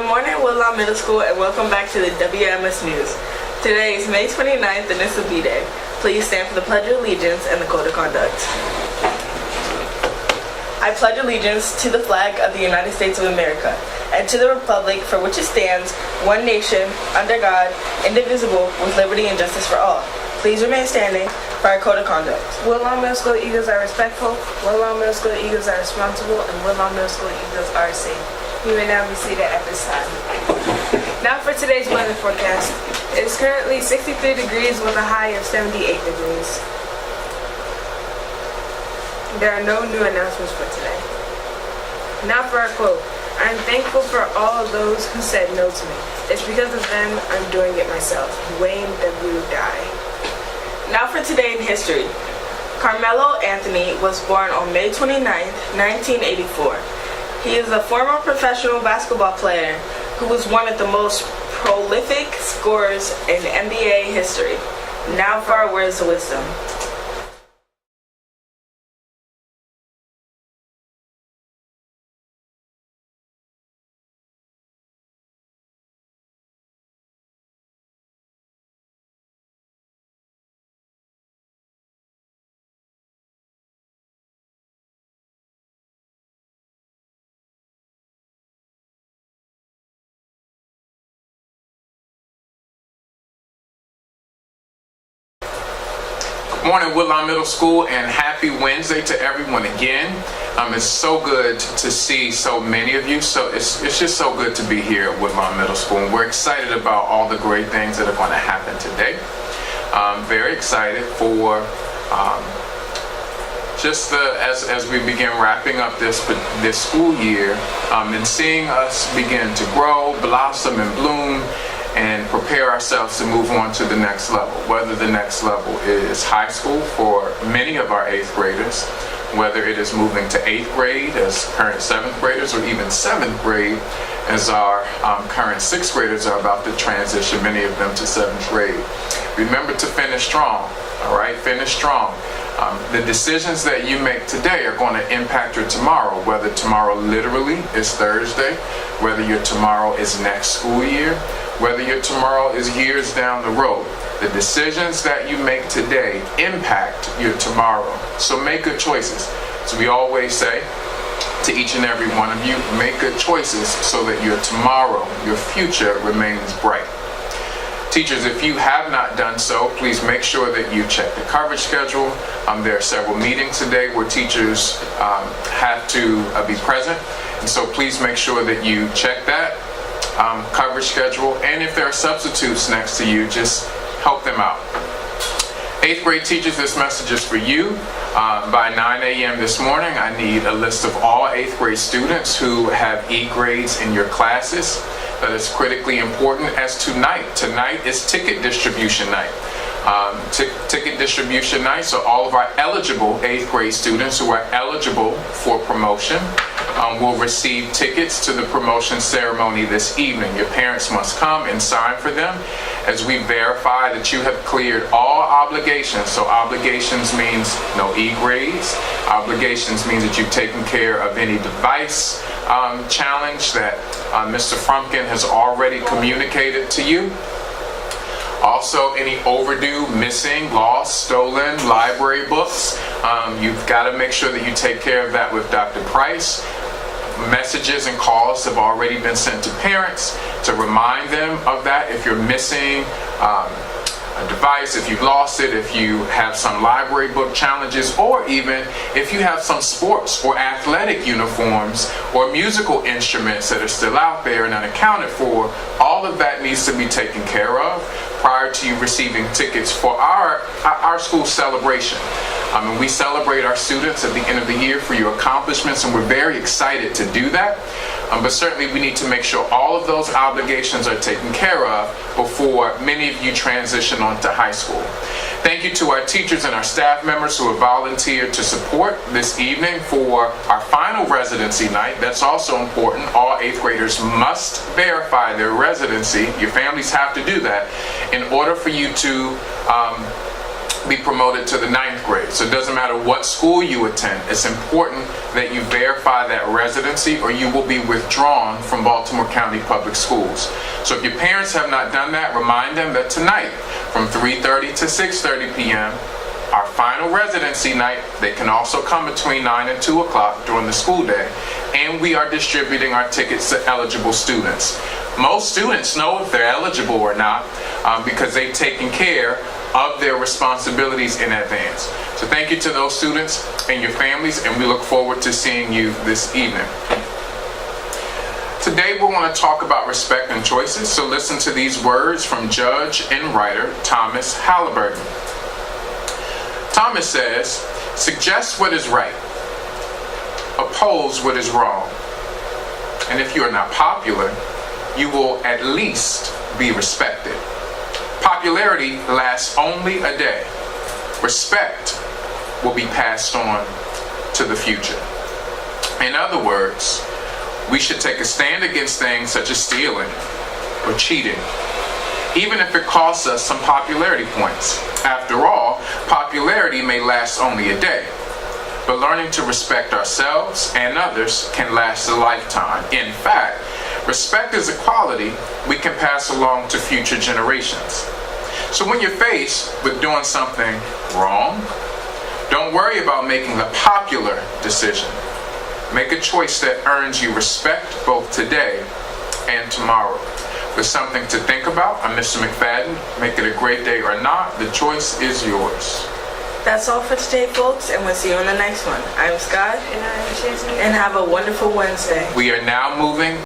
Good morning, Woodlawn Middle School, and welcome back to the WMS News. Today is May 29th, and it's a B-Day. Please stand for the Pledge of Allegiance and the Code of Conduct. I pledge allegiance to the flag of the United States of America, and to the republic for which it stands, one nation, under God, indivisible, with liberty and justice for all. Please remain standing for our Code of Conduct. Woodlawn Middle School Eagles are respectful, Woodlawn Middle School Eagles are responsible, and Woodlawn Middle School Eagles are safe. You may now be seated at this time. Now for today's weather forecast. It is currently 63 degrees with a high of 78 degrees. There are no new announcements for today. Now for our quote. I am thankful for all of those who said no to me. It's because of them I'm doing it myself. Wayne W. Dye. Now for today in history. Carmelo Anthony was born on May 29th, 1984. He is a former professional basketball player who was one of the most prolific scorers in NBA history. Now for our words of wisdom. Good morning, Woodlawn Middle School, and happy Wednesday to everyone again. It's so good to see so many of you. So it's just so good to be here at Woodlawn Middle School, and we're excited about all the great things that are going to happen today. Very excited for as we begin wrapping up this school year, and seeing us begin to grow, blossom, and bloom, and prepare ourselves to move on to the next level. Whether the next level is high school for many of our 8th graders, whether it is moving to 8th grade as current 7th graders, or even 7th grade as our current 6th graders are about to transition, many of them to 7th grade. Remember to finish strong, all right? Finish strong. The decisions that you make today are going to impact your tomorrow, whether tomorrow literally is Thursday, whether your tomorrow is next school year, whether your tomorrow is years down the road. The decisions that you make today impact your tomorrow. So make good choices. As we always say to each and every one of you, make good choices so that your tomorrow, your future remains bright. Teachers, if you have not done so, please make sure that you check the coverage schedule. There are several meetings today where teachers have to be present. And so please make sure that you check that coverage schedule. And if there are substitutes next to you, just help them out. 8th grade teachers, this message is for you. By 9 a.m. this morning, I need a list of all 8th grade students who have E grades in your classes. That is critically important, as tonight is ticket distribution night. Ticket distribution night, so all of our eligible 8th grade students who are eligible for promotion will receive tickets to the promotion ceremony this evening. Your parents must come and sign for them as we verify that you have cleared all obligations. So obligations means no E grades. Obligations means that you've taken care of any device challenge that Mr. Frumpkin has already communicated to you. Also, any overdue, missing, lost, stolen library books, you've got to make sure that you take care of that with Dr. Price. Messages and calls have already been sent to parents to remind them of that. If you're missing a device, if you've lost it, if you have some library book challenges, or even if you have some sports or athletic uniforms or musical instruments that are still out there and unaccounted for, all of that needs to be taken care of prior to you receiving tickets for our school celebration. And we celebrate our students at the end of the year for your accomplishments, and we're very excited to do that. But certainly we need to make sure all of those obligations are taken care of before many of you transition on to high school. Thank you to our teachers and our staff members who have volunteered to support this evening for our final residency night. That's also important. All 8th graders must verify their residency. Your families have to do that in order for you to be promoted to the 9th grade. So it doesn't matter what school you attend, it's important that you verify that residency or you will be withdrawn from Baltimore County Public Schools. So if your parents have not done that, remind them that tonight from 3:30 to 6:30 p.m., our final residency night, they can also come between 9 and 2 o'clock during the school day, and we are distributing our tickets to eligible students. Most students know if they're eligible or not because they've taken care of their responsibilities in advance. So thank you to those students and your families, and we look forward to seeing you this evening. Today we want to talk about respect and choices, so listen to these words from judge and writer Thomas Halliburton. Thomas says, "Suggest what is right, oppose what is wrong, and if you are not popular, you will at least be respected. Popularity lasts only a day. Respect will be passed on to the future." In other words, we should take a stand against things such as stealing or cheating, even if it costs us some popularity points. After all, popularity may last only a day, but learning to respect ourselves and others can last a lifetime. In fact, respect is a quality we can pass along to future generations. So when you're faced with doing something wrong, don't worry about making the popular decision. Make a choice that earns you respect both today and tomorrow. With something to think about, I'm Mr. McFadden. Make it a great day or not, the choice is yours. That's all for today, folks, and we'll see you on the next one. I'm Scott, And I'm Chesney. and have a wonderful Wednesday. We are now moving